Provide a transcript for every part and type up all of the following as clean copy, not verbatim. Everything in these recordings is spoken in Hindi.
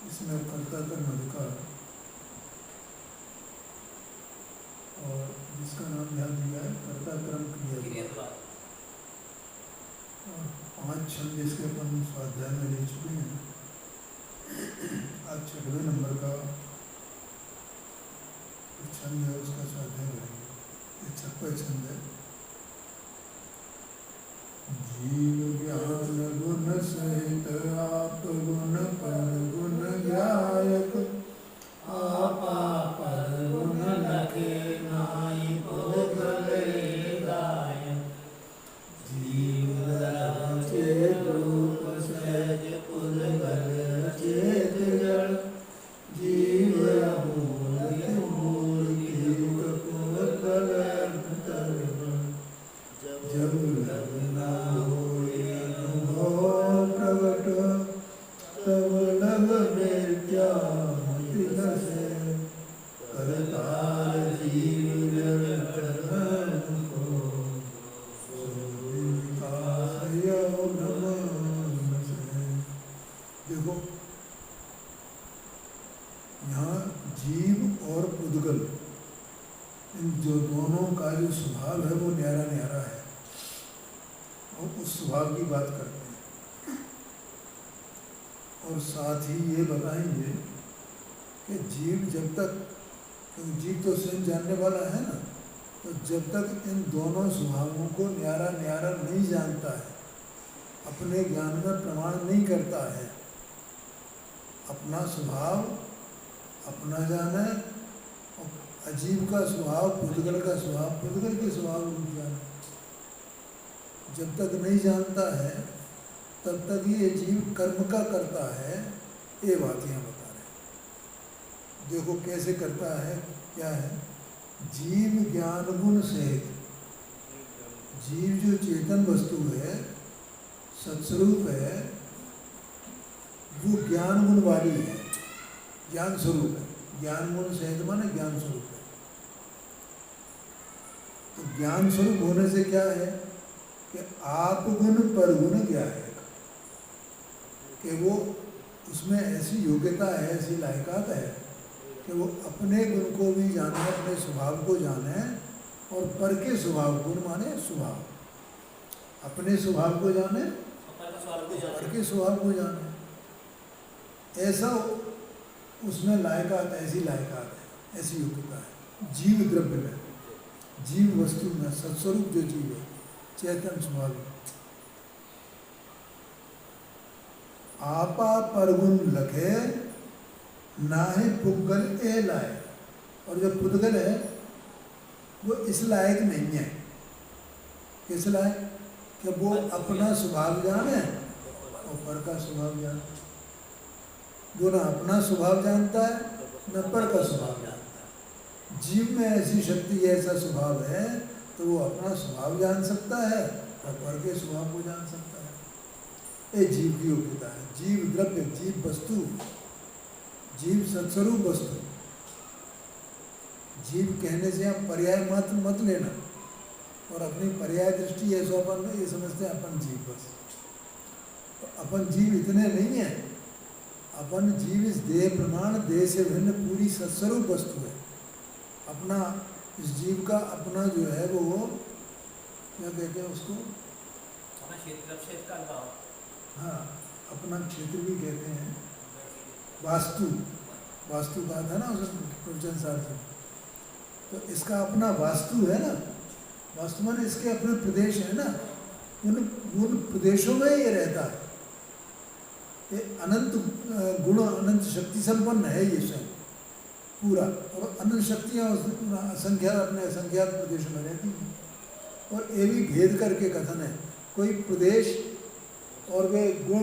इसमें कर्ता कर्म अधिकार और जिसका नाम ध्यान दिया है कर्ता कर्म क्रिया और 5 छंद जिसके अपन स्वाध्याय में ले चुके हैं। आज 6वें नंबर का छंद है, उसका स्वाध्याय करेंगे। ये 6वां छंद है। जीव ज्ञान गुण सहित आप गुण पर गुण गायक आपा पर गुण लखे नाई पुद्गल गायक जीव चेत रूप सहज पुद्गल चेत जड़ जीव अमूल्य मूर्ति पुद्गल जब लगना होए अनुभव प्रगट तब लग मिथ्या मति नसे करतार जीव जड़ कर्म को सो विकास योग ब्रह्म से। देखो यहाँ जीव और पुद्गल इन जो दोनों का जो स्वभाव है वो न्यारा न्यारा है और उस स्वभाव की बात करते हैं। और साथ ही ये बताएंगे कि जीव जब तक, क्योंकि जीव तो स्वयं जानने वाला है ना, तो जब तक इन दोनों स्वभावों को न्यारा न्यारा नहीं जानता है, अपने ज्ञान में प्रमाण नहीं करता है, अपना स्वभाव अपना जाने और अजीब का स्वभाव पुद्गल का स्वभाव पुद्गल के स्वभाव रूप जाने, जब तक नहीं जानता है तब तक ये जीव कर्म का करता है। ये बात यहाँ बता रहे। देखो कैसे करता है, क्या है। जीव ज्ञान गुण सहित, जीव जो चेतन वस्तु है, सत्स्वरूप है, वो ज्ञान गुण वाली है, ज्ञान स्वरूप है। ज्ञान गुण सहित माने ज्ञान स्वरूप है। तो ज्ञान स्वरूप होने से क्या है कि आप गुण पर गुण गायक, कि वो उसमें ऐसी योग्यता है, ऐसी लायकात है कि वो अपने गुण को भी जाने, अपने स्वभाव को जाने और पर के स्वभाव, गुण माने स्वभाव, अपने स्वभाव को जाने, पर के स्वभाव को जाने, ऐसा उसमें लायकात, ऐसी लायकात है, ऐसी योग्यता है। जीव द्रव्य में, जीव वस्तु में, सत्स्वरूप जो जीव है, चेतन स्वभाव, आपा पर गुण लखे नाहि पुद्गल ए लाए। और जो पुद्गल है वो इस लायक नहीं है। किस लायक? कि वो अपना स्वभाव जाने और पर का स्वभाव जाने। वो ना अपना स्वभाव जानता है न पर का स्वभाव जानता है। जीव में ऐसी शक्ति, ऐसा स्वभाव है तो वो अपना स्वभाव जान सकता है और पर के स्वभाव को जान सकता है। ये जीव की योग्यता है। जीव द्रव्य, जीव वस्तु, जीव सत्स्वरूप वस्तु। जीव कहने से आप पर्याय मात्र मत लेना और अपनी पर्याय दृष्टि है सो अपन ये समझते हैं अपन जीव, बस। तो अपन जीव इतने नहीं है। अपन जीव इस देह प्रमाण, देह से भिन्न पूरी सत्स्वरूप वस्तु है। अपना इस जीव का अपना जो है वो क्या कहते हैं उसको, हाँ, अपना क्षेत्र भी कहते हैं। वास्तु, वास्तु बात है ना उसमें प्रवचन सार्थ में। तो इसका अपना वास्तु है ना, वास्तु माने इसके अपने प्रदेश है ना, उन प्रदेशों में ये रहता है। ये अनंत गुण, अनंत शक्ति संपन्न है ये स्वयं पूरा, और अनंत शक्तियाँ असंख्यात अपने असंख्यात प्रदेशों में रहती हैं। और ये भी भेद करके कथन है, कोई प्रदेश और वे गुण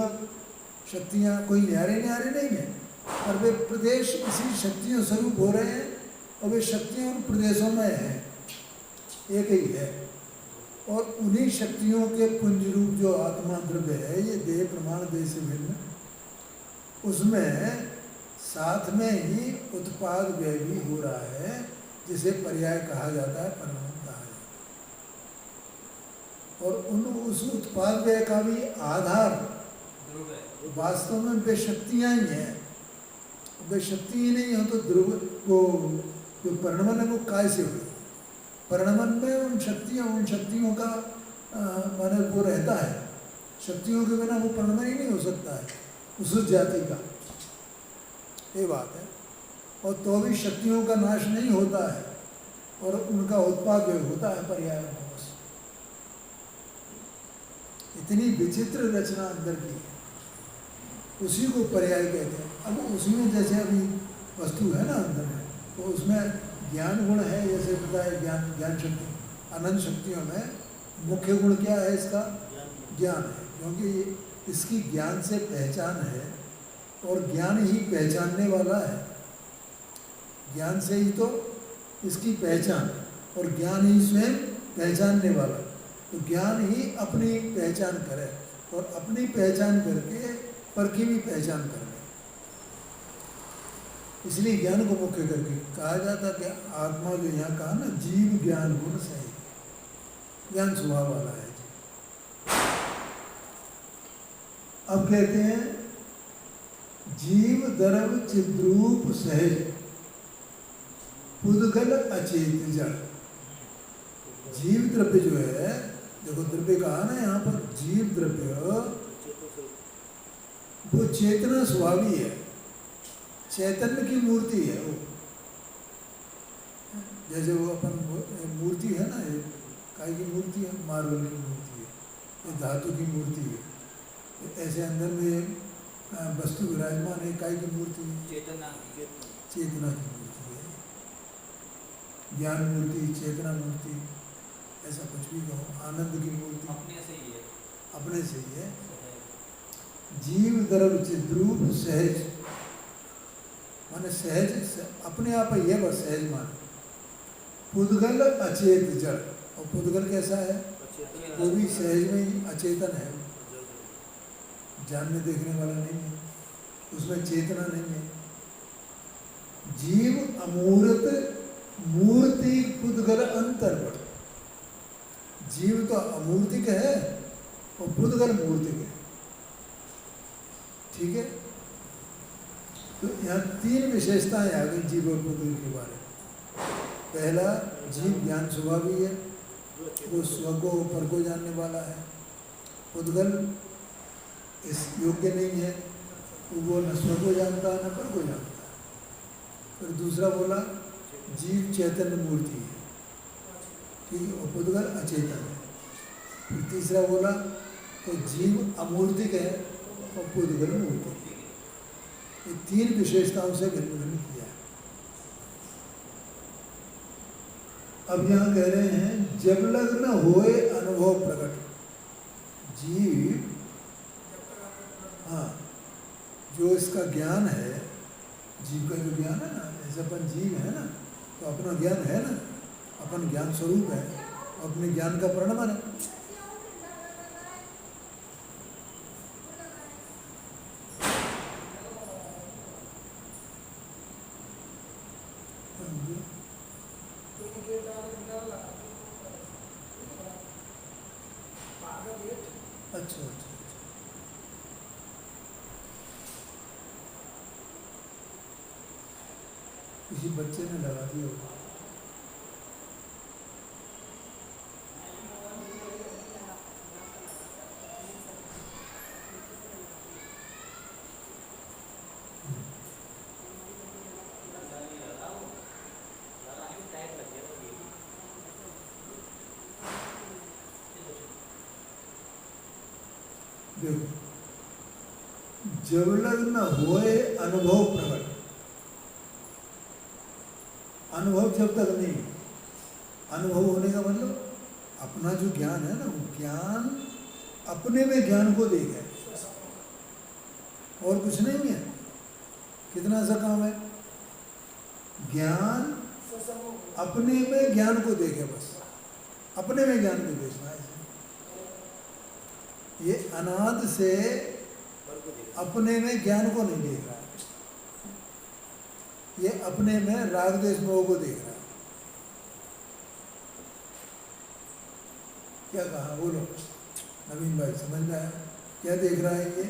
शक्तियाँ कोई न्यारे न्यारे नहीं है, और वे प्रदेश इसी शक्तियों स्वरूप हो रहे हैं और वे शक्तियाँ उन प्रदेशों में हैं, एक ही है। और उन्हीं शक्तियों के पुंज रूप जो आत्मा द्रव्य है, ये देह प्रमाण, देह से भिन्न, उसमें साथ में ही उत्पाद व्यय भी हो रहा है, जिसे पर्याय कहा जाता है, परिणाम कहा जाता है। और उस उत्पाद व्यय का भी आधार वास्तव में वे शक्तियाँ ही हैं भाई शक्ति ही नहीं हो तो ध्रुव वो जो परिणमन है वो काय से हो? परिणमन में उन शक्तियों का माने वो रहता है। शक्तियों के बिना वो परिणमन ही नहीं हो सकता है उस जाति का, ये बात है। और तो भी शक्तियों का नाश नहीं होता है और उनका उत्पाद होता है पर्याय में। बस इतनी विचित्र रचना अंदर की है, उसी को पर्याय कहते हैं। अब उसी में जैसे अभी वस्तु है ना अंदर में, तो उसमें ज्ञान गुण है, जैसे पता है ज्ञान शक्ति, अनंत शक्तियों में मुख्य गुण क्या है इसका? ज्ञान है, क्योंकि इसकी ज्ञान से पहचान है और ज्ञान ही पहचानने वाला है। ज्ञान से ही तो इसकी पहचान, और ज्ञान ही स्वयं पहचानने वाला। तो ज्ञान ही अपनी पहचान करे और अपनी पहचान करके पर की भी पहचान कर ले। इसलिए ज्ञान को मुख्य करके कहा जाता कि आत्मा जो यहाँ कहा ना, जीव ज्ञान गुण सही, ज्ञान स्वभाव वाला है। अब कहते हैं जीव द्रव चिद्रूप सहज पुद्गल अचेत जड़। जीव द्रव्य जो है, देखो द्रव्य कहा ना यहाँ पर, जीव द्रव्य वो चेतना स्वभावी है, चैतन्य की मूर्ति है वो। जैसे वो अपन मूर्ति है ना, ये काय की मूर्ति है? मार्बल की मूर्ति है, ये धातु की मूर्ति है। ऐसे अंदर में वस्तु विराजमान है, काय की मूर्ति है? चेतना की मूर्ति है, ज्ञान मूर्ति, चेतना मूर्ति, ऐसा कुछ भी कहो, आनंद की मूर्ति अपने से ही है। जीव द्रव चिद्रूप सहज, माने सहज अपने आप ही है, बस सहज माने। पुद्गल अचेत जड़, और पुद्गल कैसा है? वो भी सहज में ही अचेतन है, जानने देखने वाला नहीं है, उसमें चेतना नहीं है। जीव अमूर्त मूर्ति पुद्गल अंतर्गत। जीव तो अमूर्तिक है और पुद्गल मूर्तिक है, ठीक है। तो यहाँ तीन विशेषताएं आ गई जीव और पुद्गल के बारे में। पहला, जीव ज्ञान स्वभावी है, वो स्व को पर को जानने वाला है। पुद्गल इस योग्य नहीं है, वो न स्व को जानता है न पर को जानता है। फिर दूसरा बोला जीव चैतन्य मूर्ति है, ठीक है, और पुद्गल अचेतन है। फिर तीसरा बोला तो जीव अमूर्तिक है और पुद्गल मूर्तिक है। ये तीन विशेषताओं से भिन्न किया है। अब यहाँ कह रहे हैं जब लग्न होए अनुभव प्रकट। जीव, हाँ, जो इसका ज्ञान है, जीव का जो ज्ञान है ना, जैसे अपन जीव है ना, तो अपना ज्ञान है ना, अपन ज्ञान स्वरूप है, अपने ज्ञान का परिणाम है। अच्छा, किसी बच्चे ने लगा दिया होगा। देखो, जब लग्न होए अनुभव प्रकट। अनुभव जब तक नहीं, अनुभव होने का मतलब अपना जो ज्ञान है ना, वो ज्ञान अपने में ज्ञान को देखे, और कुछ नहीं है। कितना सा काम है? ज्ञान अपने में ज्ञान को देखे, बस अपने में ज्ञान को देखना है। ये अनाद से अपने में ज्ञान को नहीं देख रहा है, ये अपने में राग द्वेष मोह को देख रहा है। क्या कहा, बोलो नवीन भाई, समझ में आया? क्या देख रहा है ये?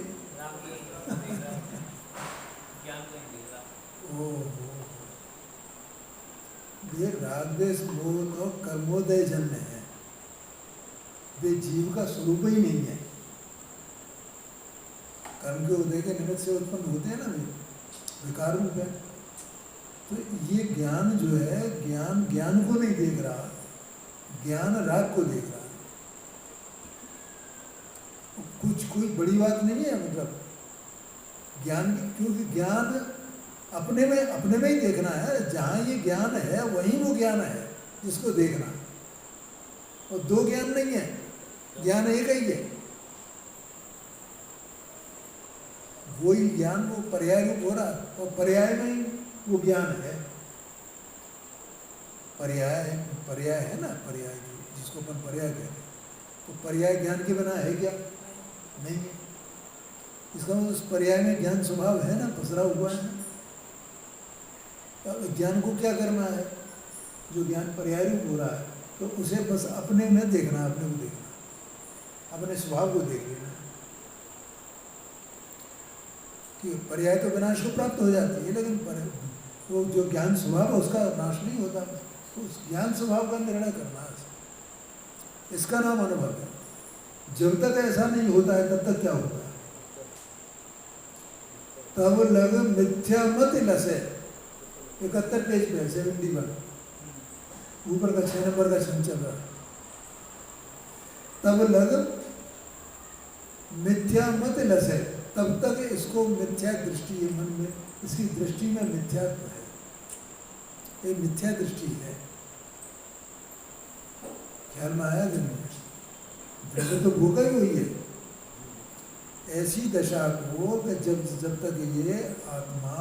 ये राग द्वेष मोह तो कर्मोदय जन्य है, वे जीव का स्वरूप ही नहीं है। कर्म के उदय के निमित्त से उत्पन्न होते हैं ना, वे विकार रूप है। तो ये ज्ञान जो है, ज्ञान ज्ञान को नहीं देख रहा, ज्ञान राग को देख रहा है। कुछ कोई बड़ी बात नहीं है, मतलब ज्ञान, क्योंकि ज्ञान अपने में ही देखना है। जहाँ ये ज्ञान है वहीं वो ज्ञान है जिसको देखना, और दो ज्ञान नहीं है, ज्ञान एक ही है। वही ज्ञान वो पर्याय रूप हो रहा है, और पर्याय में ही वो ज्ञान है। पर्याय है ना, पर्याय जिसको अपन पर्याय कहते हैं, तो पर्याय ज्ञान के बिना है क्या? नहीं है। इसका मतलब उस पर्याय में ज्ञान स्वभाव है ना, पसरा हुआ है ना। ज्ञान को क्या करना है? जो ज्ञान पर्याय रूप हो रहा है, तो उसे बस अपने में देखना, अपने को देखना, अपने स्वभाव को देख लेना कि पर्याय तो विनाश को प्राप्त हो जाती है, लेकिन वो जो ज्ञान स्वभाव है उसका नाश नहीं होता। तो उस ज्ञान स्वभाव का निर्णय करना है, इसका नाम अनुभव है। जब तक ऐसा नहीं होता है तब तक क्या होता है? तब लग मिथ्या मत लसे। 71 पेज पे 71 ऊपर का 6 नंबर का क्षण चल रहा है। तब लग मिथ्या मत लसे, तब तक इसको मिथ्या दृष्टि है मन में, इसकी दृष्टि में मिथ्यात्व है, ये मिथ्या दृष्टि है। ख्याल में आया कि नहीं? दृष्टि तो भोगा ही हुई है। ऐसी दशा को कि जब तक ये आत्मा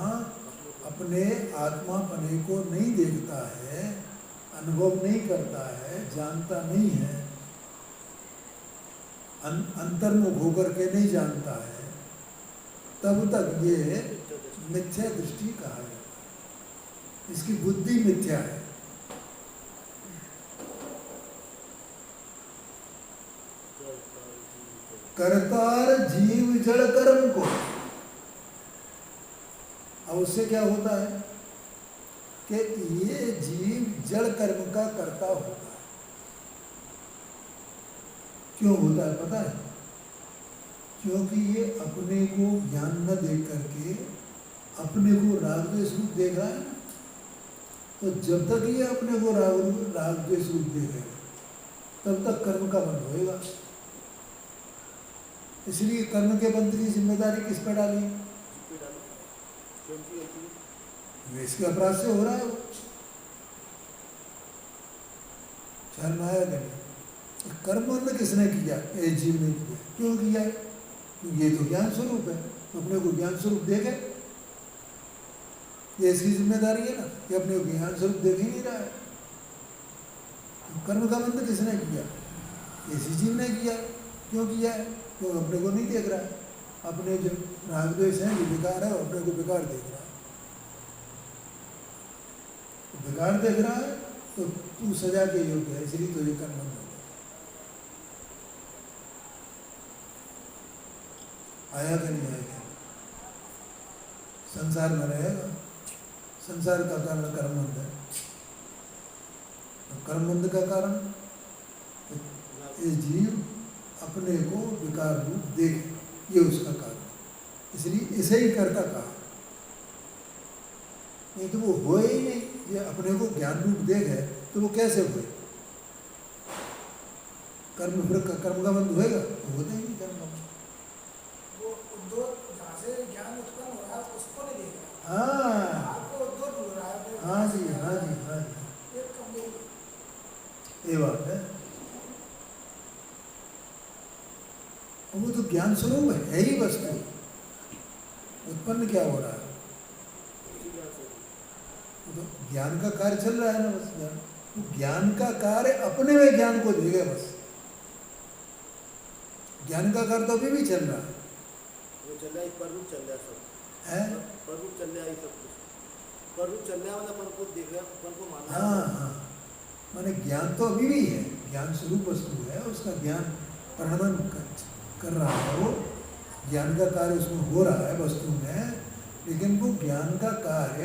अपने आत्मापने को नहीं देखता है, अनुभव नहीं करता है, जानता नहीं है, अंतर्मुख होकर के नहीं जानता है, तब तक ये मिथ्या दृष्टि कहा है। इसकी बुद्धि मिथ्या है। करतार जीव जड़ कर्म को, अब उससे क्या होता है कि ये जीव जड़ कर्म का कर्ता होता है। क्यों होता है पता है? क्योंकि ये अपने को ज्ञान न देख करके अपने को राग द्वेष रूप देख रहा है ना। तो जब तक ये अपने को राग द्वेष रूप देखेगा तब तक कर्म का बंध होएगा। इसलिए कर्म के बंध की जिम्मेदारी किस पर डाली? इसके अपराध से हो रहा है वो। ख्याल में आया नहीं? कर्म बंध किसने किया? ये जीव ने किया। क्यों किया? क्योंकि ये तो ज्ञान स्वरूप है, तो अपने को ज्ञान स्वरूप देखे, ये इसकी जिम्मेदारी है ना कि अपने को ज्ञान स्वरूप देख ही नहीं रहा है। तो कर्म का बंध किसने किया? इसी जीव ने किया। क्यों किया है? क्योंकि अपने को नहीं देख रहा है। अपने जो राग द्वेष है, जो विकार है, अपने को विकार देख रहा है। विकार देख रहा है तो तू सजा के योग्य है, इसलिए तुझे कर्म बंध हो गया। आया कि नहीं आएगा? संसार में रहेगा। संसार का कारण कर्म बंध है। तो कर्म बंध का कारण तो ये जीव अपने को विकार रूप देखे, ये उसका कारण, इसलिए इसे ही कर्ता कहा। नहीं तो वो हो ही नहीं। ये अपने को ज्ञान रूप देखे तो वो कैसे हुए? कर्म फिर कर्म का बंध होएगा? तो होता ही नहीं कर्म का बंध। वो उद्योग जहाँ से ज्ञान उत्पन्न हो रहा है उसको नहीं देख रहा। हाँ आपको उद्योग हो रहा है। हाँ जी, हाँ जी, हाँ जी, ये बात है। वो तो ज्ञान स्वरूप है ही वस्तु। उत्पन्न क्या हो रहा है? तो ज्ञान का कार्य चल रहा है ना, बस ज्ञान। तो ज्ञान का कार्य अपने में ज्ञान को देगा बस। ज्ञान का कार्य तो अभी भी चल रहा है। वो चल रहा है, पररूप चल रहा है सब है, पररूप चल रहा है सब कुछ। पररूप चल रहा है मतलब पर को देख रहा है, पर को मानना। हाँ हाँ, माने ज्ञान तो अभी भी है, ज्ञान स्वरूप वस्तु है, उसका ज्ञान परिणमन कर रहा है। वो ज्ञान का कार्य उसमें हो रहा है वस्तु में, लेकिन वो ज्ञान का कार्य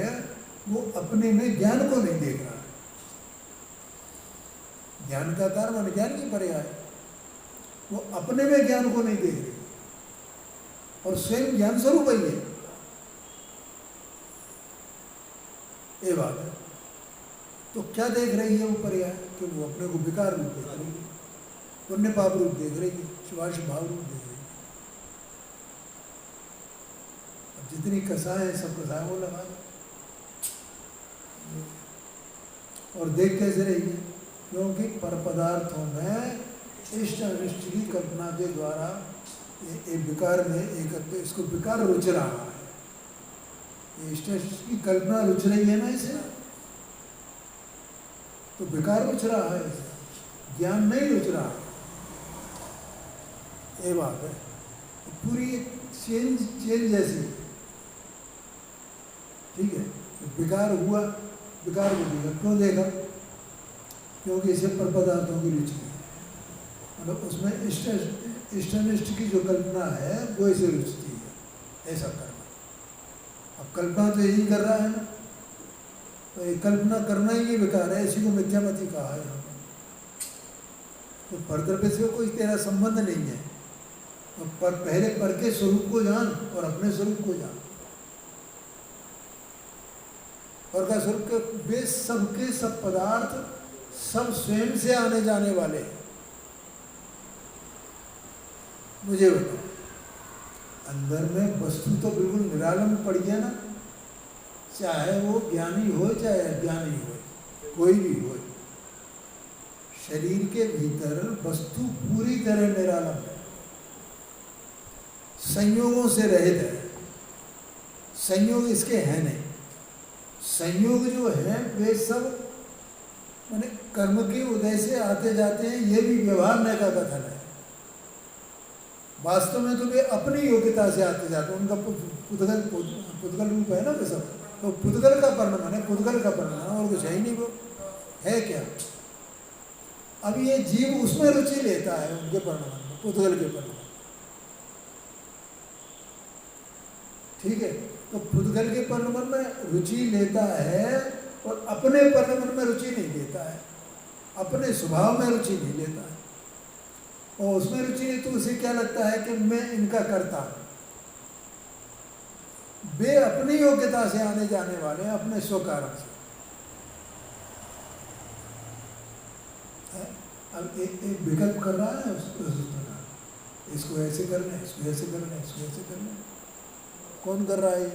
वो अपने में ज्ञान को नहीं देख रहा है। ज्ञान का कारण अज्ञान की पर्याय, वो अपने में ज्ञान को नहीं देख रही और स्वयं ज्ञान स्वरूप ही है। ये बात है। तो क्या देख रही है वो पर्याय? कि वो अपने को विकार रूप देख रही है, पुण्य पाप रूप देख रही है, शुभाशुभ भाव रूप देख रही है। अब जितनी कसाएं हैं सब कसाएं वो लगा दो और देख कैसे रही है? क्योंकि पर पदार्थों में इष्ट अनिष्ट की कल्पना के द्वारा ये विकार में एक इसको विकार रुच रहा है। ये इष्ट अनिष्ट की कल्पना रुच रही है ना इसे, तो विकार रुच रहा है इसे, ज्ञान नहीं रुच रहा है। ये बात है। पूरी चेंज जैसी, ठीक है। विकार हुआ, विकार को देखा, क्यों देखा? क्योंकि इसे पर पदार्थों की रुचि है, मतलब उसमें इष्ट अनिष्ट की जो कल्पना है वो इसे रुचती है ऐसा करना। अब कल्पना तो यही कर रहा है ना, तो ये कल्पना करना ही ये विकार है, इसी को मिथ्यामति कहा है। तो परद्रव्य से कोई तेरा संबंध नहीं है, तो पर पहले पर के स्वरूप को जान और अपने स्वरूप को जान। पर का स्वरूप के वे सबके सब पदार्थ सब स्वयं से आने जाने वाले हैं। मुझे बताओ, अंदर में वस्तु तो बिल्कुल निरालम पड़ गया ना, चाहे वो ज्ञानी हो चाहे अज्ञानी हो, कोई भी हो, शरीर के भीतर वस्तु पूरी तरह निरालम है, संयोगों से रहित है। संयोग इसके हैं नहीं। संयोग जो है वे सब माने कर्म के उदय से आते जाते हैं, ये भी व्यवहार न का कथन है। वास्तव में तो वे अपनी योग्यता से आते जाते हैं, उनका पुद्गल रूप है ना वे सब। तो पुद्गल का परिणाम है, पुद्गल का परिणाम, और कुछ है ही नहीं। वो है क्या? अब ये जीव उसमें रुचि लेता है, उनके परिणाम में, पुद्गल के परिणाम। ठीक है, तो पुद्गल के परिणाम में रुचि लेता है और अपने परिणाम में रुचि नहीं लेता है, अपने स्वभाव में रुचि नहीं लेता है। और उसमें रुचि नहीं तो उसे क्या लगता है कि मैं इनका करता हूं। वे अपनी योग्यता से आने जाने वाले हैं, अपने स्वकारण से। अब एक विकल्प कर रहा है उसको, इसको ऐसे करना है, इसको ऐसे करना है, इसको ऐसे करना है। कौन कर रहा है?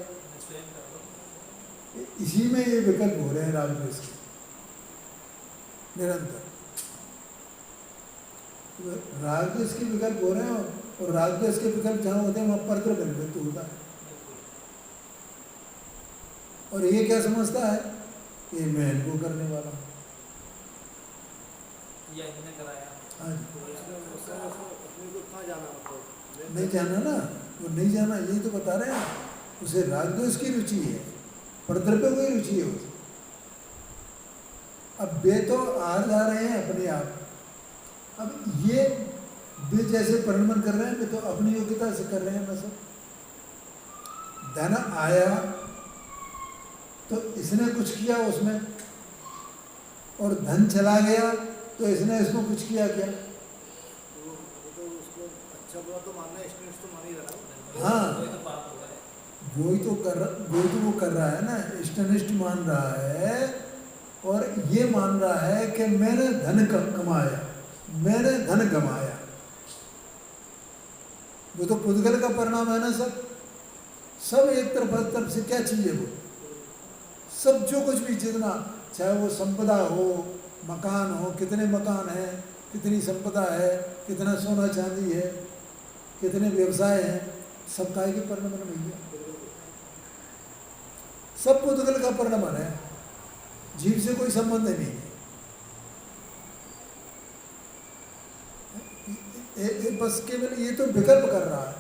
इसी में ये विकल्प हो रहे हैं राजद्वेष के निरंतर। राजद्वेष के विकल्प हो रहे हैं और राजद्वेष के विकल्प जहाँ होते हैं वहाँ परद्रव्य निवृत्त होता है। और ये क्या समझता है? ये मैं इनको करने वाला हूँ। हाँ नहीं जाना ना, वो नहीं जाना, यही तो बता रहे हैं। उसे राजद्वेष की रुचि है, परद्रव्य को ही रुचि है उसे। अब वे तो आ जा रहे हैं अपने आप। अब ये वे जैसे परिणमन कर रहे हैं, वे तो अपनी योग्यता से कर रहे हैं। बस धन आया तो इसने कुछ किया उसमें, और धन चला गया तो इसने इसको कुछ किया क्या? तो उसको अच्छा बुरा तो मानना है, इष्ट तो मान ही रहा। हाँ, वही तो वो कर रहा है ना, इष्ट अनिष्ट मान रहा है। और ये मान रहा है कि मैंने धन कमाया, मैंने धन गमाया। वो तो पुद्गल का परिणाम है ना। सब एक तरफ से क्या चीज है? वो सब जो कुछ भी, जितना चाहे वो संपदा हो, मकान हो, कितने मकान हैं, कितनी संपदा है, कितना सोना चांदी है, कितने व्यवसाय हैं, सब काय के परिणाम भैया। सब पुद्गल का परिणाम है, जीव से कोई संबंध नहीं है। बस केवल ये तो विकल्प कर रहा है।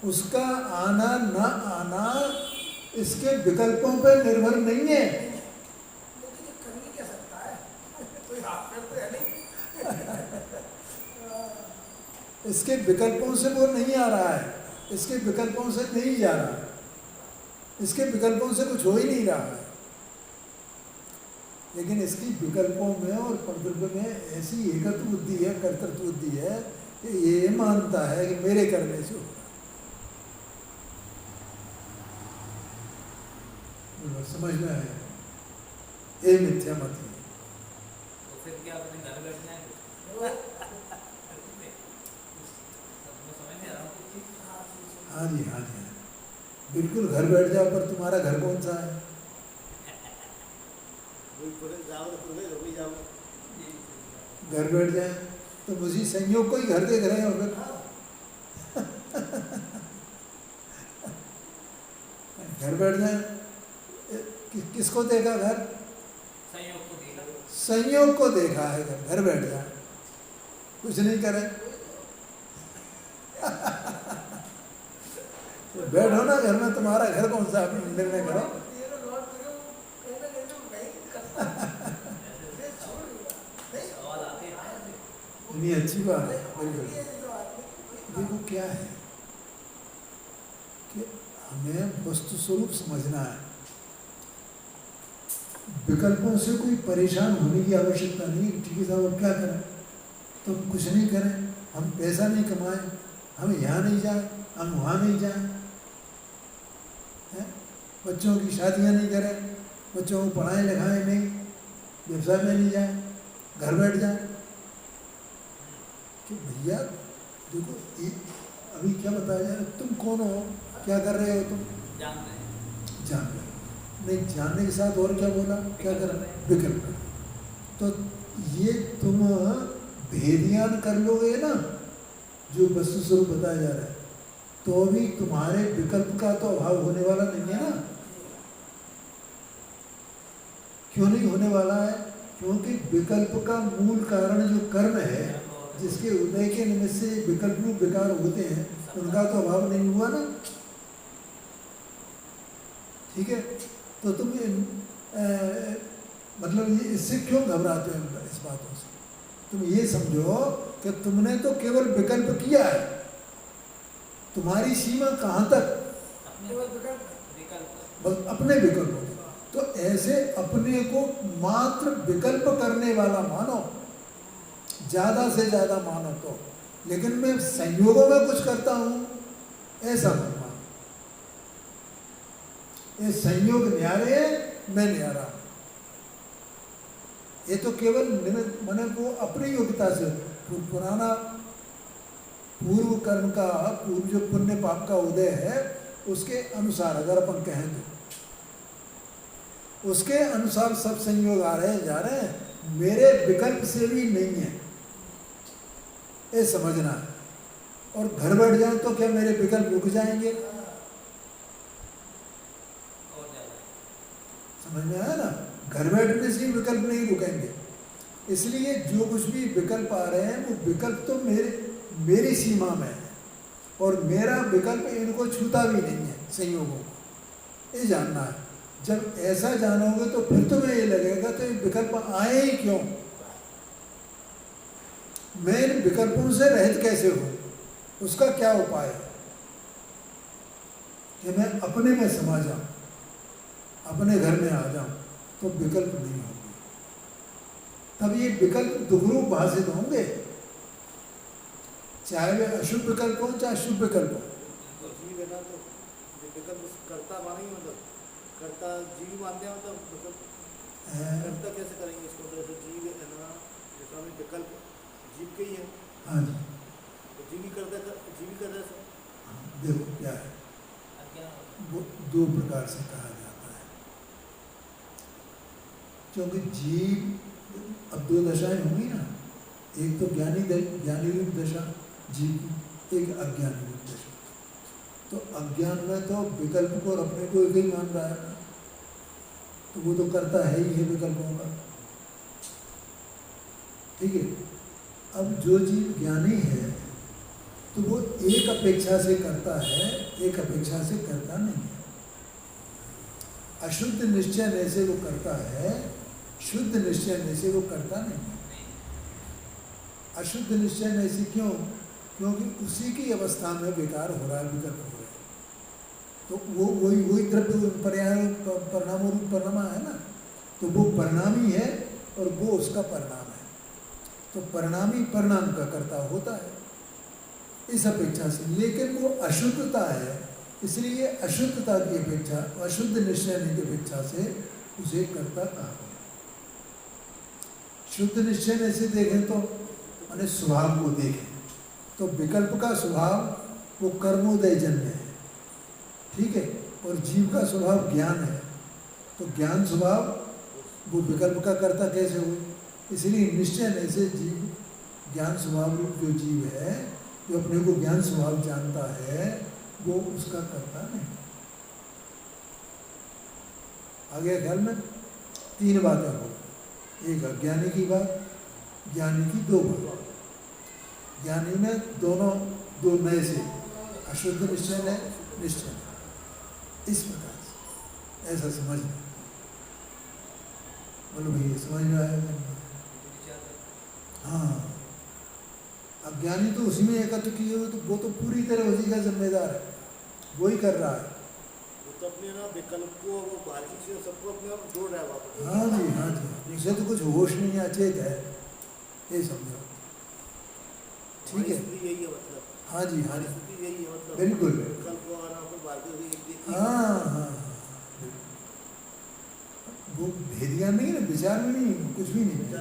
उसका आना ना आना इसके विकल्पों पर निर्भर नहीं है। लेकिन ये कर भी क्या सकता है? कोई हाथ पैर तो है नहीं। इसके विकल्पों से वो नहीं आ रहा है, इसके विकल्पों से नहीं जा रहा है, इसके विकल्पों से कुछ हो ही नहीं रहा है। लेकिन इसकी विकल्पों में और प्रद्रव्य में ऐसी एकत्व बुद्धि है, कर्तृत्व बुद्धि है कि ये मानता है कि मेरे करने से होगा। समझ में आया? ये मिथ्या मत है। तो फिर क्या अपने घर बैठ जाएंगे? समझ नहीं आ रहा कुछ चीज। हाँ जी, हाँ जी, हाँ। बिल्कुल घर बैठ जाओ, पर तुम्हारा घर कौन सा है? जाओ तो पूरे जाओ। घर बैठ जाए तो उसी संयोग को ही घर देख रहे हो फिर। घर बैठ जाए, किसको देखा घर? संयोग को देखा। संयोग को देखा है घर बैठ जाए, कुछ नहीं करे। तो बैठो ना घर में, तुम्हारा घर कौन सा, अपने निर्णय करो। आवाज आती है। नहीं, अच्छी बात है, बिल्कुल। देखो क्या है कि हमें वस्तु स्वरूप समझना है। विकल्पों से कोई परेशान होने की आवश्यकता नहीं। ठीक है साहब, अब क्या करें? तो कुछ नहीं करें, हम पैसा नहीं कमाएं, हम यहाँ नहीं जाएं, हम वहाँ नहीं जाएं, बच्चों की शादियाँ नहीं करें, बच्चों को पढ़ाएं लिखाएं नहीं, व्यवसाय में नहीं जाएं, घर बैठ जाएं। कि भैया देखो, अभी क्या बताया जा रहा है? तुम कौन हो, क्या कर रहे हो तुम? जान रहे हैं। जान रहे हो। नहीं, जानने के साथ और क्या बोला? क्या कर रहे हैं? विकल्प। तो ये तुम भेदियान कर लोगे ना, जो वस्तु स्वरूप बताया जा रहा है, तो भी तुम्हारे विकल्प का तो अभाव होने वाला नहीं है ना। क्यों नहीं होने वाला है? क्योंकि विकल्प का मूल कारण जो कर्म है, जिसके उदय के निमित्त से विकल्प रूप विकार होते हैं, उनका तो अभाव नहीं हुआ ना। ठीक है, तो तुम मतलब इससे क्यों घबराते हो इस बातों से? तुम ये समझो कि तुमने तो केवल विकल्प किया है, तुम्हारी सीमा कहाँ तक? बस अपने विकल्पों। तो ऐसे अपने को मात्र विकल्प करने वाला मानो, ज्यादा से ज्यादा मानो तो, लेकिन मैं संयोगों में कुछ करता हूं ऐसा मत मानो। ये संयोग न्यारे है, मैं न्यारा हूं। ये तो केवल मन को अपनी योग्यता से, पुराना पूर्व कर्म का, पूर्व जो पुण्य पाप का उदय है उसके अनुसार अगर अपन कहें तो उसके अनुसार सब संयोग आ रहे हैं जा रहे हैं, मेरे विकल्प से भी नहीं है, ये समझना है। और घर बैठ जाए तो क्या मेरे विकल्प रुक जाएंगे? समझ में आया ना? घर बैठने से विकल्प नहीं रुकेंगे। इसलिए जो कुछ भी विकल्प आ रहे हैं वो विकल्प तो मेरी सीमा में है, और मेरा विकल्प इनको छूता भी नहीं है संयोगों को। ये जानना है। जब ऐसा जानोगे तो फिर तुम्हें ये लगेगा तो ये विकल्प आए ही क्यों, मैं इन विकल्पों से रहित कैसे हूं, उसका क्या उपाय है कि मैं अपने में समा जाऊं, अपने घर में आ जाऊं, तो विकल्प नहीं होंगे। तब ये विकल्प दुखरूप भाषित होंगे, चाहे वे अशुभ विकल्प हो चाहे शुभ विकल्प हो। जीव है ना, तो विकल्प कर्ता मानेंगे, मतलब कर्ता जीव मानते हैं, मतलब कर्ता कैसे करेंगे इसको? मतलब जीव है ना, जैसा में विकल्प जीव के ही है। हाँ जी, तो जीव ही करता है सब। देखो क्या है, वो दो प्रकार से कहा जाता है। क्योंकि जीव, अब दो दशाएं होंगी ना, एक तो ज्ञानी रूप दशा जीव की, एक अज्ञानी रूप दशा। तो अज्ञान में तो विकल्प को और अपने को एक ही मान रहा है ना, तो वो तो करता है ही है विकल्पों का। ठीक है, अब जो जीव ज्ञानी है तो वो एक अपेक्षा से करता है, एक अपेक्षा से करता नहीं है। अशुद्ध निश्चय में से वो करता है, शुद्ध निश्चय में से वो करता नहीं है। अशुद्ध निश्चय में से क्यों? क्योंकि उसी की अवस्था में विकार हो रहा है, विकल्प हो रहा है। तो वो वही द्रव्य पर्याय परिणाम रूप परिणाम है ना, तो वो परिणामी है और वो उसका परिणाम है। तो परिणामी परिणाम का कर्ता होता है इस अपेक्षा से, लेकिन वो अशुद्धता है, इसलिए अशुद्धता की अपेक्षा, अशुद्ध निश्चय की अपेक्षा से उसे कर्ता कहा गया। शुद्ध निश्चय में से देखें तो माने स्वभाव को देखें तो विकल्प का स्वभाव वो कर्मोदय जन्य है, ठीक है, और जीव का स्वभाव ज्ञान है। तो ज्ञान स्वभाव वो विकल्प का कर्ता कैसे हुए? इसलिए निश्चय में से जीव, ज्ञान स्वभाव रूप जो जीव है, जो अपने को ज्ञान स्वभाव जानता है, वो उसका कर्ता नहीं। आगे ख्याल में तीन बातें हो, एक अज्ञानी की बात, ज्ञानी की दो बात। ज्ञानी में दोनों दो नए से अशुद्ध निश्चय है, निश्चय इस प्रकार से ऐसा समझना। बोलो भैया समझ में आएगा? हाँ, अज्ञानी तो उसी में एकत्र किए हुए, तो वो तो पूरी तरह उसी का जिम्मेदार है, वो ही कर रहा है। वो तो अपने ना विकल्प को, वो बाहरी चीज़ों सबको अपने आप जोड़ रहा है वापस। हाँ जी, हाँ जी, उसे तो कुछ होश नहीं है, अचेत है, ये समझो, ठीक है। यही है मतलब। हाँ जी, हाँ जी, यही है मतलब। बिल्कुल। विकल्प को अगर आपको बाहर हाँ हाँ, वो भेद ज्ञान नहीं है ना, विचार में नहीं, कुछ भी नहीं है।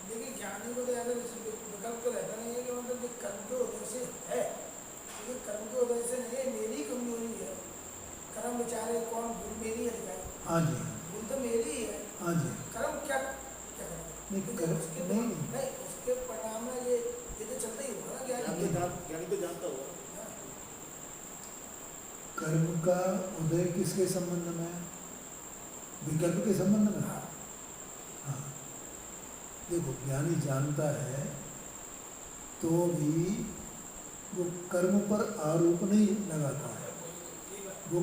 लेकिन ज्ञानी को तो ऐसा विकल्प तो रहता नहीं है कि मतलब ये कर्म के उदय से है, ये कर्म के उदय से नहीं, मेरी कमजोरी है। कर्म बेचारे कौन, भूल मेरी है दिखाई। हाँ जी, भूल तो मेरी ही है। हाँ जी, कर्म क्या क्या करें? नहीं कर्म उसके नहीं, नहीं, उसके परिणाम में ये तो चलता ही होगा ना ज्ञानी। ज्ञानी तो जानता होगा। कर्म का उदय किसके संबंध में है? विकल्प के संबंध में। हाँ। हाँ, देखो ज्ञानी जानता है तो भी वो कर्म पर आरोप नहीं लगाता है, वो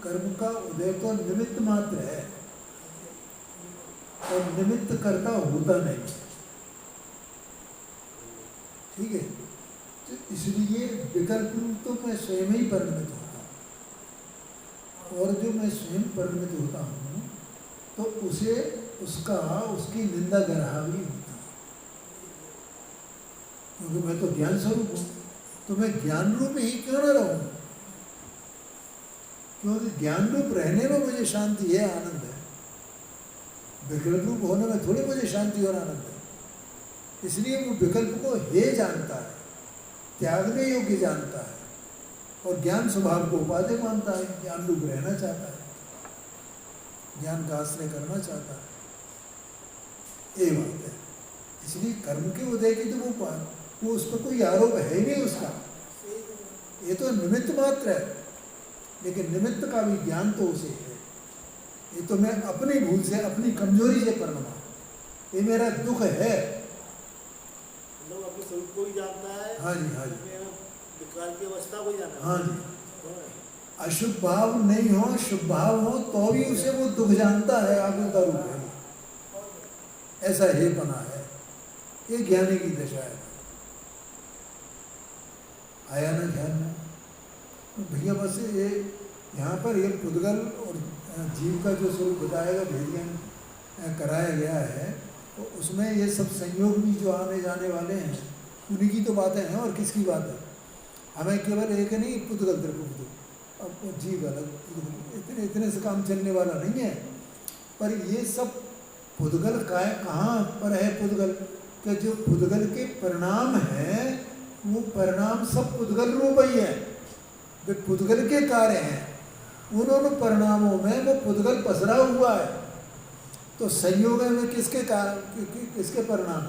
कर्म का उदय तो निमित्त मात्र है और निमित्त कर्ता होता नहीं, ठीक है। तो इसलिए विकल्प रूप तो मैं स्वयं ही परिणमित होता हूँ, और जो मैं स्वयं परिणमित होता हूँ तो उसे उसकी निंदा ग्रहा भी होता है, क्योंकि मैं तो ज्ञान स्वरूप हूँ, तो मैं ज्ञान रूप ही क्यों ना रहूँ? क्योंकि ज्ञान रूप रहने में मुझे शांति है, आनंद है। विकल्प रूप होने में थोड़ी मुझे शांति और आनंद है। इसलिए वो विकल्प को हे जानता है, त्यागने योग्य जानता है, और ज्ञान स्वभाव को उपादेय मानता है, ज्ञान रूप रहना चाहता है, ज्ञान का आश्रय करना चाहता है, ये बात है। इसलिए कर्म के उदय की तो वो उस पर कोई आरोप है ही नहीं उसका, ये तो निमित्त मात्र है, लेकिन निमित्त का भी ज्ञान तो उसे है। ये तो मैं अपनी भूल से, अपनी कमजोरी से परिणमा, ये मेरा दुख है। लोग अपने स्वरूप को भी जानता है। हाँ जी, हाँ जी, विकार की अवस्था को ही जानता है। हाँ जी। अशुभ भाव नहीं हो, शुभ भाव हो तो भी उसे वो दुख जानता है, आगे का रूप है, ऐसा हे पना है। ये ज्ञानी की दशा है। आया ना ध्यान में? भैया बस ये यहाँ पर ये पुद्गल और जीव का जो स्वरूप बताएगा, भेद ज्ञान कराया गया है, तो उसमें ये सब संयोग भी जो आने जाने वाले हैं उन्हीं की तो बातें हैं, और किसकी बात है? हमें केवल एक नहीं, पुद्गल त्रिपुद्गल, अब जीव अलग, इतने से काम चलने वाला नहीं है। पर ये सब पुद्गल कहाँ पर है? पुद्गल के जो पुद्गल के परिणाम हैं, वो परिणाम सब पुद्गल रूप ही है, वे पुद्गल के कार्य हैं। उन्होंने परिणामों में वो पुद्गल पसरा हुआ है। तो संयोग में किसके कारण, किसके परिणाम?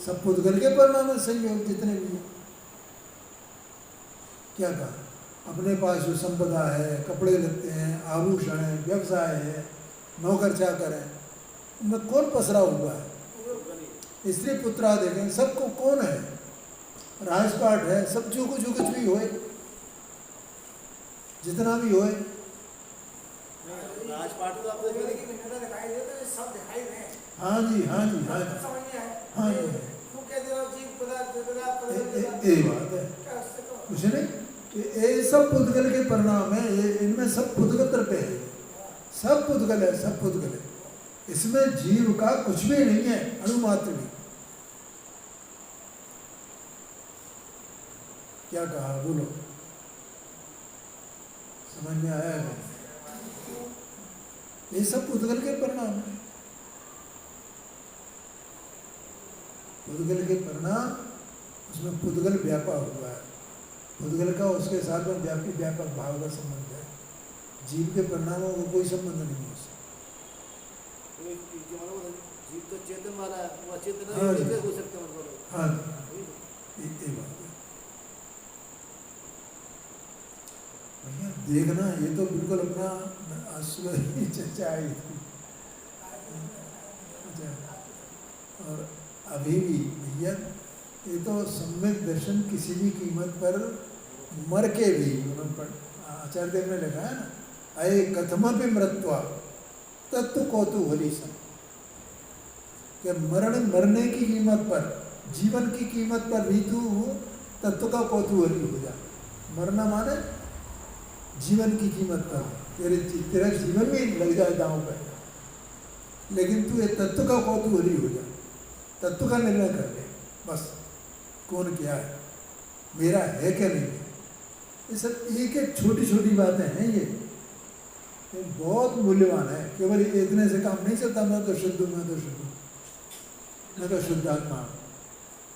सब पुद्गल के परिणाम है संयोग, जितने भी हैं। क्या कहा? अपने पास जो संपदा है, कपड़े लगते हैं, आभूषण है, व्यवसाय है, नौकर चाकर है, उनमें कौन पसरा हुआ है? स्त्री पुत्रा देखें, सबको कौन है? राजपाट है, सब जो कुछ भी होए, जितना भी होए, राजपाट तो आपको दिखाई देते हैं, सब दिखाई दे। हाँ जी, हाँ जी, हाँ जी, समझ में आए? हाँ जी, तू कहते हो जीव पदार्थ ये बात है। कुछ नहीं, ये सब पुद्गल के परिणाम है, ये इनमें सब पुद्गल पे है, सब पुद्गल है, सब पुद्गल है। इसमें जीव का कुछ भी नहीं है, अणुमात्र भी। क्या कहा बोलो, समझ में आया है? ये सब पुद्गल के परिणाम है। पुद्गल के परिणाम, उसमें पुद्गल व्यापक हुआ है। पुद्गल का उसके साथ में व्यापी व्यापक भाव का संबंध है। जीव के परिणामों को कोई संबंध नहीं है उससे। जीव तो चेतन वाला है, वो अचेतन हाँ जी। कैसे हो सकते हैं मतलब? हाँ ये बात है भैया। देखना, ये तो बिल्कुल अपना आज सुबह ही चर्चा आई थी। अच्छा, और अभी भी भैया ये तो सम्यक दर्शन किसी भी कीमत पर मर के भी, उन्होंने आचार्य देव ने लिखा है ना, अये कथमपि मृत्वा तत्व कौतूहली सन, कि मरने की कीमत पर, जीवन की कीमत पर भी तू तत्व का कौतूहली हो जा। मरना माने जीवन की कीमत पर, तेरा जीवन भी लग जाए दांव पे, लेकिन तू ये तत्व का कौतूहली हो जा, तत्व का निर्णय कर ले बस, कौन क्या है, मेरा है क्या नहीं है। ये सब एक एक छोटी छोटी बातें हैं, ये बहुत मूल्यवान है। केवल इतने से काम नहीं चलता, मैं तो शुद्ध हूँ, मैं तो शुद्ध हूँ, मैं तो शुद्धात्मा हूँ।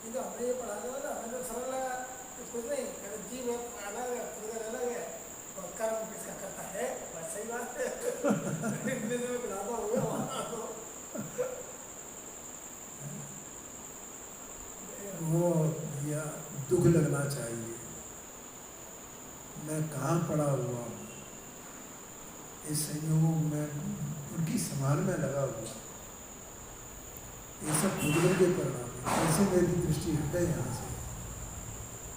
ये तो हमने ये पढ़ा था ना, हमें तो सरल लगा कि कुछ नहीं, जीव अलग है, पुद्गल अलग है, और कर्म किसका करता है, बस सही बात है। इतने से मैं खुलासा हो गया वहाँ तो। वो भैया दुख लगना चाहिए, मैं कहाँ पड़ा हुआ हूँ, इस संयोग में उनकी संभाल में लगा हुआ। ये सब पुद्गल के परिणाम है। कैसे मेरी दृष्टि हटे यहाँ से,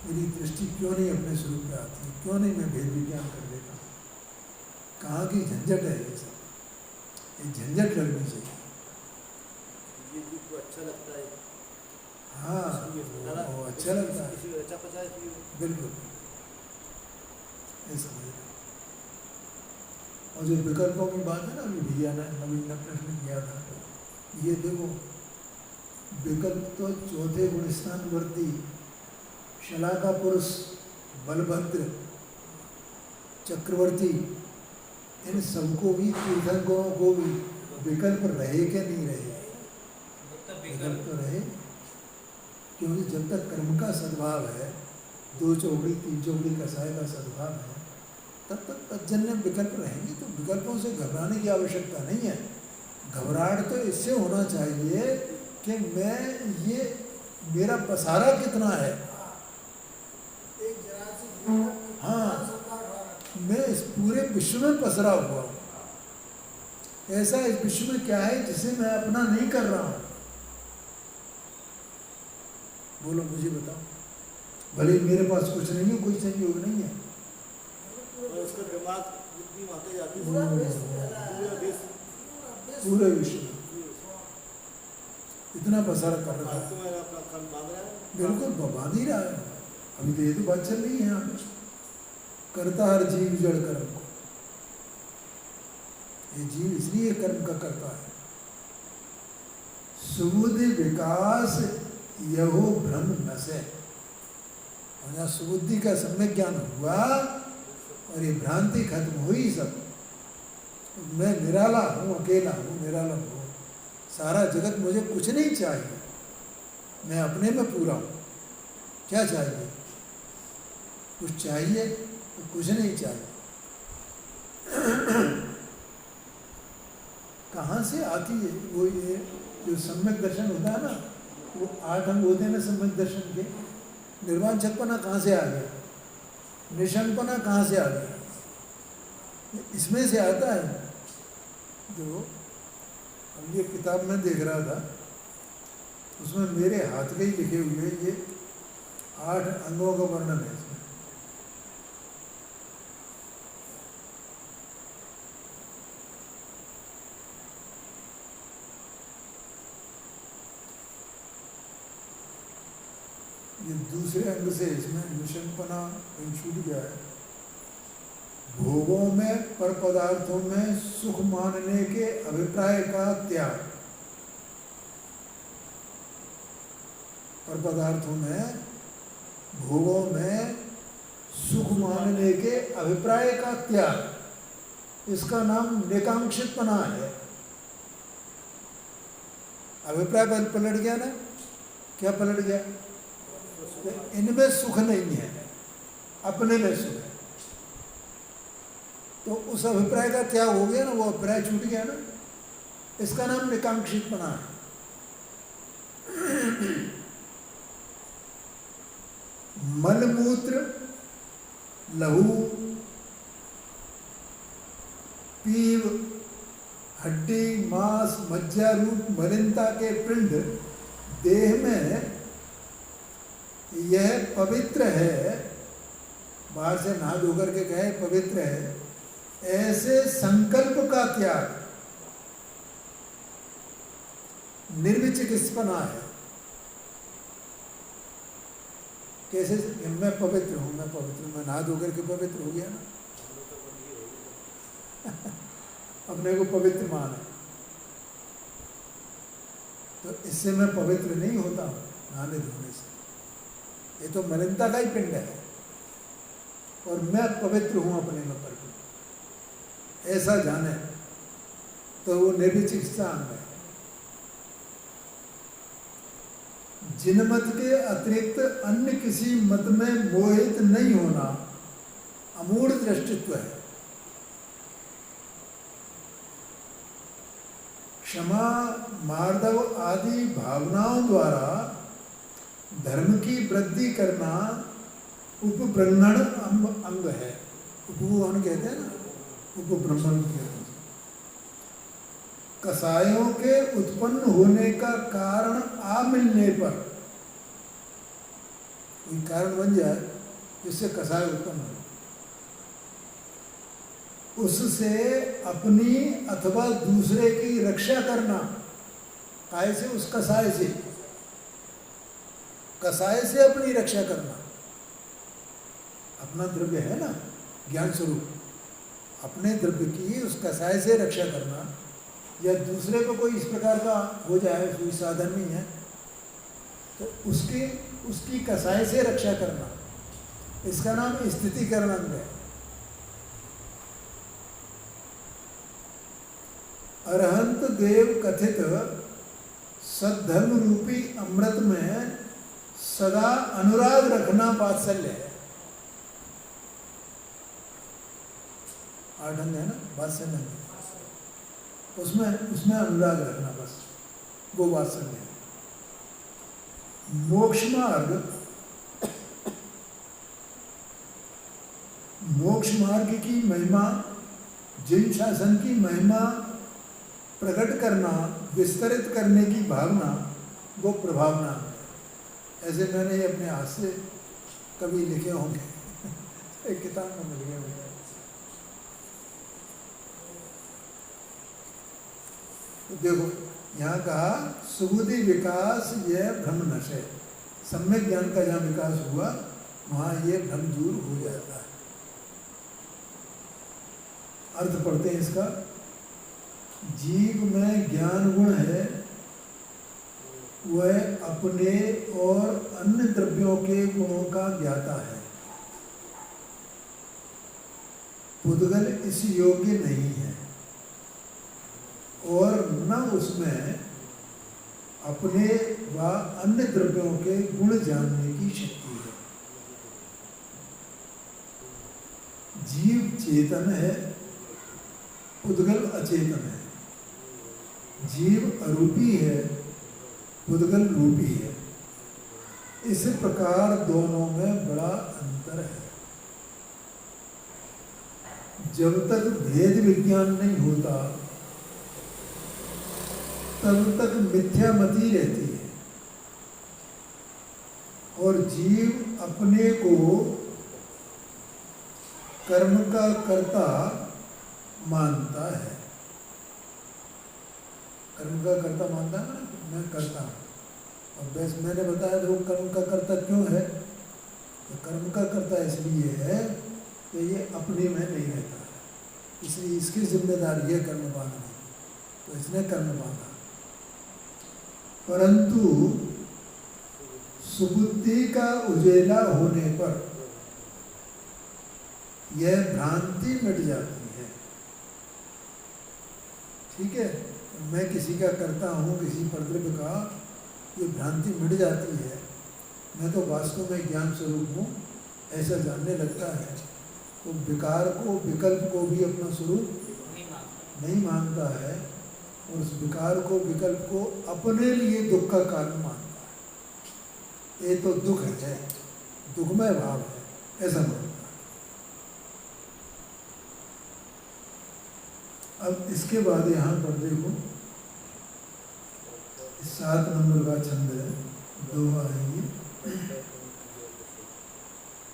मेरी दृष्टि क्यों नहीं अपने स्वरूप पे आती, क्यों नहीं मैं भेद विज्ञान कर लेता हूँ। कहाँ की झंझट है ये सब, ये झंझट लगनी चाहिए। ये जीव को अच्छा लगता है, हाँ वो अच्छा लगता है, किसी को अच्छा पचा है, बिल्कुल ये समझ रहे। और जो विकल्पों की बात है ना, अभी भैया ने नवीन ने प्रश्न किया था, तो ये देखो विकल्प तो चौथे गुणस्थान वर्ती शलाका पुरुष बलभद्र चक्रवर्ती, इन सबको भी, तीर्थंकरों को भी विकल्प रहे क्या नहीं रहे? विकल्प तो रहे, क्योंकि जब तक कर्म का सद्भाव है, 2 चौकड़ी 3 चौकड़ी कसाय का सद्भाव है, तब तक तज्जन्य विकल्प रहेंगे। तो विकल्पों से घबराने की आवश्यकता नहीं है। घबराहट तो इससे होना चाहिए कि मैं ये मेरा पसारा कितना है, एक जरा सी हाँ मैं इस पूरे विश्व में पसरा हुआ हूँ। ऐसा इस विश्व में क्या है जिसे मैं अपना नहीं कर रहा हूँ? बोलो मुझे बताओ। भले मेरे पास कुछ नहीं है, कोई संयोग नहीं है, और उसका दिमाग बुद्धि माते जाती है पूरा पूरा देश देश पूरे विश्व में इतना पसारा कर रहा है। फालतू में अपना काम बांध रहा है। बिल्कुल बांध ही रहा है। अभी तो ये तो बात चल रही है यहाँ पे, करता हर जीव जड़ कर्म को। ये जीव इसलिए कर्म का करता है। सुबुद्धि विकास यहो भ्रम नशे, और जहाँ सुबुद्धि का सम्यक ज्ञान हुआ और ये भ्रांति खत्म हुई, सब मैं निराला हूँ, अकेला हूँ, निराला हूँ, सारा जगत मुझे कुछ नहीं चाहिए, मैं अपने में पूरा हूँ। क्या चाहिए? कुछ चाहिए तो कुछ नहीं चाहिए। कहाँ से आती है वो? ये जो सम्यक दर्शन होता है ना, वो 8 अंग होते हैं ना सम्यक दर्शन के। निर्वाण छपना कहाँ से आ गया? निशंकपना कहाँ से आ गया? इसमें से आता है। जो अब ये किताब में देख रहा था, उसमें मेरे हाथ के ही लिखे हुए ये 8 अंगों का वर्णन है इसमें। ये दूसरे अंग से इसमें निशंकपना छूट गया है। भोगों में, पर पदार्थों में सुख मानने के अभिप्राय का त्याग। पर पदार्थों में, भोगों में सुख मानने के अभिप्राय का त्याग, इसका नाम निकांक्षितपना है। अभिप्राय पलट गया ना, क्या पलट गया? इनमें सुख नहीं है, अपने में सुख है, तो उस अभिप्राय का त्याग हो गया ना, वो अभिप्राय छूट गया ना, इसका नाम निकांक्षितपना है। मलमूत्र, लहू, पीव, हड्डी, मांस, मज्जा रूप मलिनता के पिंड देह में यह पवित्र है, बाहर से नहा धोकर के कहे पवित्र है, ऐसे संकल्प का त्याग निर्विचिकित्सपना है। कैसे? मैं पवित्र हूँ, मैं पवित्र, मैं नहा धोकर के पवित्र हो गया ना। अपने को पवित्र माना, तो इससे मैं पवित्र नहीं होता हूँ नहाने धोने से। ये तो मलिनता का ही पिंड है, और मैं पवित्र हूँ अपने में परिपूर्ण, ऐसा जाने तो वो निर्विचिकित्सा अंग है। जिन मत के अतिरिक्त अन्य किसी मत में मोहित नहीं होना अमूढ़ दृष्टित्व है। क्षमा, मार्दव आदि भावनाओं द्वारा धर्म की वृद्धि करना उपब्रह्मण अंग है। उपभुवन कहते हैं ना, उपब्रह्मण कहते हैं। कसायों के उत्पन्न होने का कारण आ मिलने पर, कोई कारण बन जाए जिससे कसाय उत्पन्न हो, उससे अपनी अथवा दूसरे की रक्षा करना। काय से? उस कसाय से, कसाय से अपनी रक्षा करना। अपना द्रव्य है ना ज्ञान स्वरूप, अपने द्रव्य की उस कसाय से रक्षा करना, या दूसरे को कोई इस प्रकार का हो जाए, कोई साधन नहीं है तो उसकी कसाय से रक्षा करना, इसका नाम स्थितिकरण अंग है। अरहंत देव कथित सद्धर्म रूपी अमृत में सदा अनुराग रखना वात्सल्य है। आठंग है ना, वात्सल्य है, उसमें अनुराग रखना, बस वो वात्सल्य है। मोक्ष मार्ग की महिमा, जिन शासन की महिमा प्रकट करना, विस्तरित करने की भावना, वो प्रभावना है। ऐसे मैंने ये अपने हाथ से कभी लिखे होंगे, एक किताब में मिल गया मुझे। तो देखो यहाँ कहा सुबुद्धि विकास, यह भ्रम नश है। सम्यक ज्ञान का जहाँ विकास हुआ वहाँ ये भ्रम दूर हो जाता है। अर्थ पढ़ते हैं इसका। जीव में ज्ञान गुण है, वह अपने और अन्य द्रव्यों के गुणों का ज्ञाता है। पुद्गल इस योग्य नहीं है और न उसमें अपने व अन्य द्रव्यों के गुण जानने की शक्ति है। जीव चेतन है, पुद्गल अचेतन है। जीव अरूपी है, पुद्गल रूपी है। इस प्रकार दोनों में बड़ा अंतर है। जब तक भेद विज्ञान नहीं होता तब तक मिथ्यामति रहती है और जीव अपने को कर्म का कर्ता मानता है। कर्म का कर्ता मानता है ना, मैं करता हूँ। और बस मैंने बताया तो कर्म का कर्ता क्यों है? तो कर्म का कर्ता इसलिए है तो ये अपने में नहीं रहता है, इसलिए इसकी जिम्मेदारी है कर्म बांधने की, तो इसने कर्म बांधा। परंतु सुबुद्धि का उजेला होने पर यह भ्रांति मिट जाती है। ठीक है, मैं किसी का करता हूँ, किसी परद्रव्य का, ये भ्रांति मिट जाती है, मैं तो वास्तव में ज्ञान स्वरूप हूँ ऐसा जानने लगता है, तो विकार को, विकल्प को भी अपना स्वरूप नहीं मानता है, और उस विकार को, विकल्प को अपने लिए दुख का कारण मानता है। ये तो दुख है, दुखमय भाव है, ऐसा मानता है। अब इसके बाद यहाँ पर देखो 7 नंबर का छंद है, 2 आएंगे।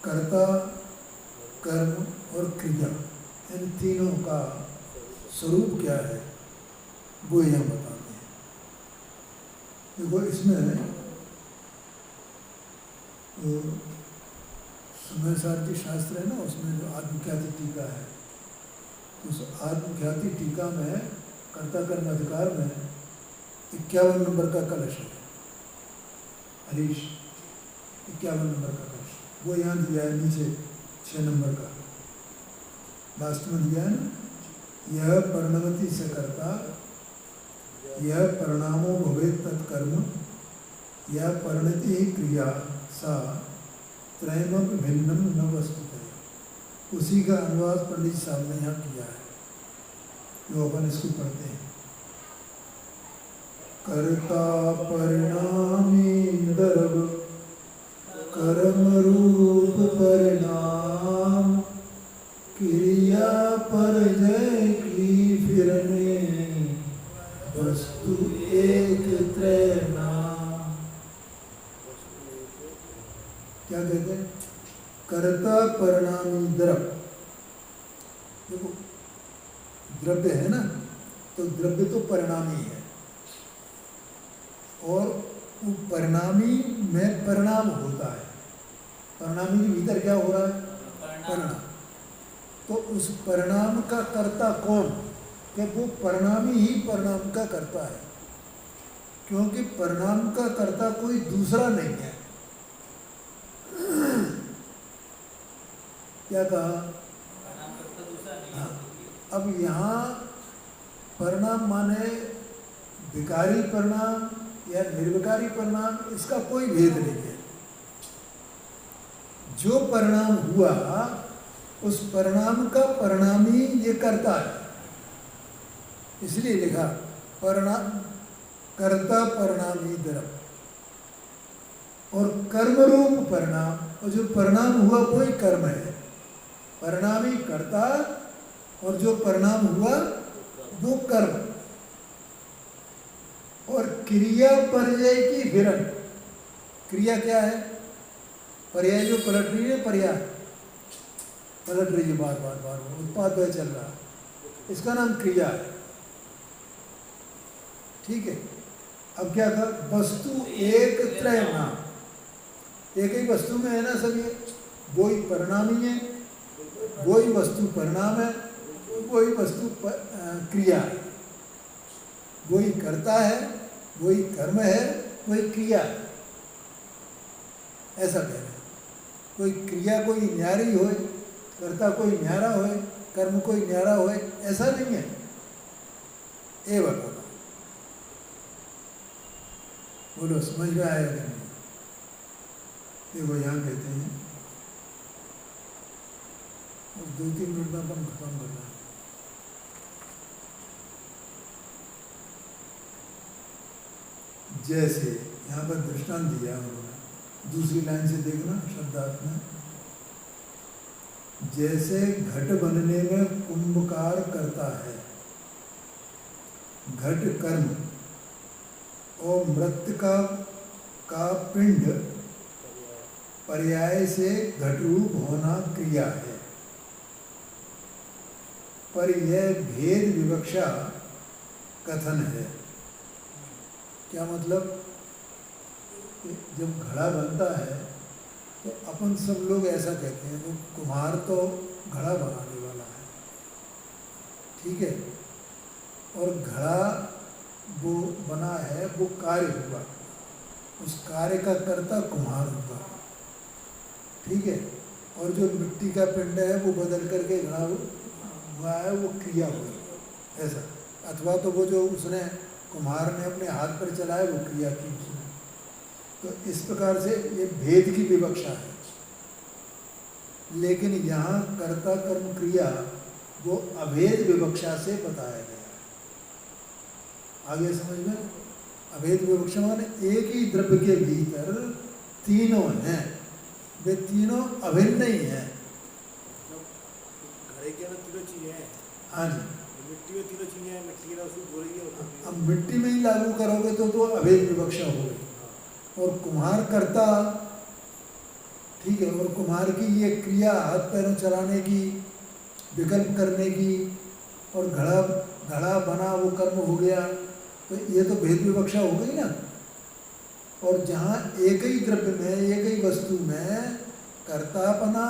कर्ता, कर्म और क्रिया, इन तीनों का स्वरूप क्या है वो यहाँ बताते हैं। देखो इसमें समय सारथी शास्त्र है ना, उसमें जो आत्मख्याति टीका है, तो उस आत्मख्याति टीका में कर्ता कर्म अधिकार में 51 नंबर का कलश है। हरीश 51 नंबर का कलश, वो यहाँ दिया है नीचे 6 नंबर का, लास्ट में दिया है ना, यह परिणमति से कर्ता, यह परिणामो भवेत् तत्कर्म, यह परिणति ही क्रिया सा त्रयमप भिन्नम न वस्तुतः। उसी का अनुवाद पंडित साहब ने यहाँ किया है, जो अपन इसको पढ़ते हैं। कर्ता परिणामी दर्भ, कर्म रूप परिणाम, क्रिया परजय की फिरने, वस्तु एक त्रय नाम। क्या कहते हैं? कर्ता परिणामी द्रव्य, देखो द्रव्य है ना, तो द्रव्य तो परिणामी है, और वो परिणामी में परिणाम होता है। परिणामी के भीतर क्या हो रहा है? परिणाम। तो उस परिणाम का कर्ता कौन? कि वो परिणामी ही परिणाम का कर्ता है, क्योंकि परिणाम का कर्ता कोई दूसरा नहीं है। क्या कहा? हाँ, अब यहाँ परिणाम माने विकारी परिणाम या निर्विकारी परिणाम, इसका कोई भेद नहीं है। जो परिणाम हुआ उस परिणाम का परिणामी ये करता है, इसलिए लिखा परिणाम कर्ता परिणामी द्रव्य। और कर्म रूप परिणाम, और जो परिणाम हुआ वही कर्म है, परिणामी कर्ता और जो परिणाम हुआ वो कर्म। और क्रिया पर्याय की विरण, क्रिया क्या है? पर्याय जो पलट रही है, पर्याय पलट रही है बार बार बार बार, उत्पाद वह चल रहा है, इसका नाम क्रिया है। ठीक है, अब क्या था? वस्तु एक त्रय नाम, एक ही वस्तु में है ना सब, ये वही परिणामी है, वही वस्तु परिणाम है, वही वस्तु क्रिया है, वही कर्ता है, वही कर्म है, वही क्रिया है। ऐसा कह रहे हैं। कोई क्रिया कोई न्यारी होए, कर्ता कोई न्यारा होए, कर्म कोई न्यारा होए, ऐसा नहीं है। ये बताना, बोलो समझ में आया कि नहीं? देखो यहाँ कहते हैं, और 2-3 मिनट में अपन खत्म करना है। जैसे यहाँ पर दृष्टांत दिया उन्होंने, दूसरी लाइन से देखना शब्दार्थ में, जैसे घट बनने में कुंभकार करता है, घट कर्म, और मृत्तिका का पिंड पर्याय से घट रूप होना क्रिया है। पर यह भेद विवक्षा कथन है। क्या मतलब? जब घड़ा बनता है तो अपन सब लोग ऐसा कहते हैं, तो कुम्हार तो घड़ा बनाने वाला है, ठीक है। और घड़ा वो बना है, वो कार्य हुआ, उस कार्य का कर्ता कुम्हार होगा, ठीक है। और जो मिट्टी का पिंड है वो बदल करके घड़ा हुआ है, वो क्रिया हुई, ऐसा। अथवा तो वो जो उसने कुम्हार ने अपने हाथ पर चलाया वो क्रिया की उसने। तो इस प्रकार से ये भेद की विवक्षा है। लेकिन यहाँ कर्ता कर्म क्रिया वो अभेद विवक्षा से बताया गया है। आगे समझ में, अभेद विवक्षा माने एक ही द्रव्य के भीतर तीनों हैं, वे तीनों अभिन्न नहीं हैं। घड़े के अंदर तीनों चीजें हैं। हाँ जी, मिट्टी में तीनों चीजें हैं, मिट्टी के उसको बोलेंगे। अब मिट्टी में ही लागू करोगे तो अभेद विवक्षा हो गई। और कुम्हार कर्ता, ठीक है, और कुम्हार की ये क्रिया हाथ पैरों चलाने की, विकल्प करने की, और घड़ा बना वो कर्म हो गया, तो ये तो भेद विवक्षा हो गई ना। और जहाँ एक ही द्रव्य में, एक ही वस्तु में कर्तापना,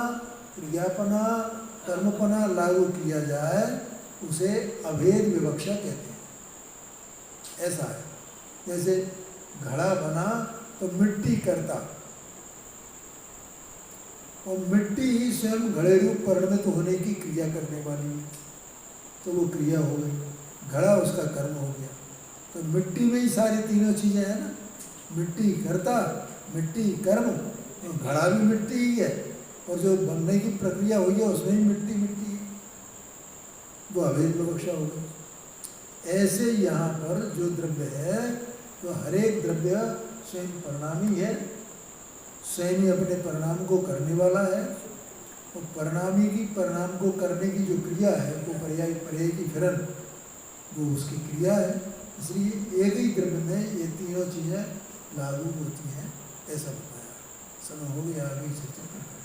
क्रियापना, कर्मपना लागू किया जाए उसे अभेद विवक्षा कहते हैं। ऐसा है, जैसे घड़ा बना तो मिट्टी कर्ता, और मिट्टी ही स्वयं घड़े रूप परिणत होने की क्रिया करने वाली है, तो वो क्रिया हो गई, घड़ा उसका कर्म हो गया। तो मिट्टी में ही सारी तीनों चीजें हैं ना, मिट्टी कर्ता, मिट्टी कर्म, और घड़ा भी मिट्टी ही है, और जो बनने की प्रक्रिया हुई है उसमें भी मिट्टी मिट्टी है, वो अभेद विवक्षा हो गई। ऐसे यहाँ पर जो द्रव्य है, तो हर एक द्रव्य स्वयं परिणामी है, स्वयं ही अपने परिणाम को करने वाला है, और परिणामी की परिणाम को करने की जो क्रिया है वो पर्याय की फिरन, वो उसकी क्रिया है। इसलिए एक ही द्रव्य में ये तीनों चीज़ें लागू होती हैं, ऐसा बताया। समय हो गया, आगे चर्चा करेंगे।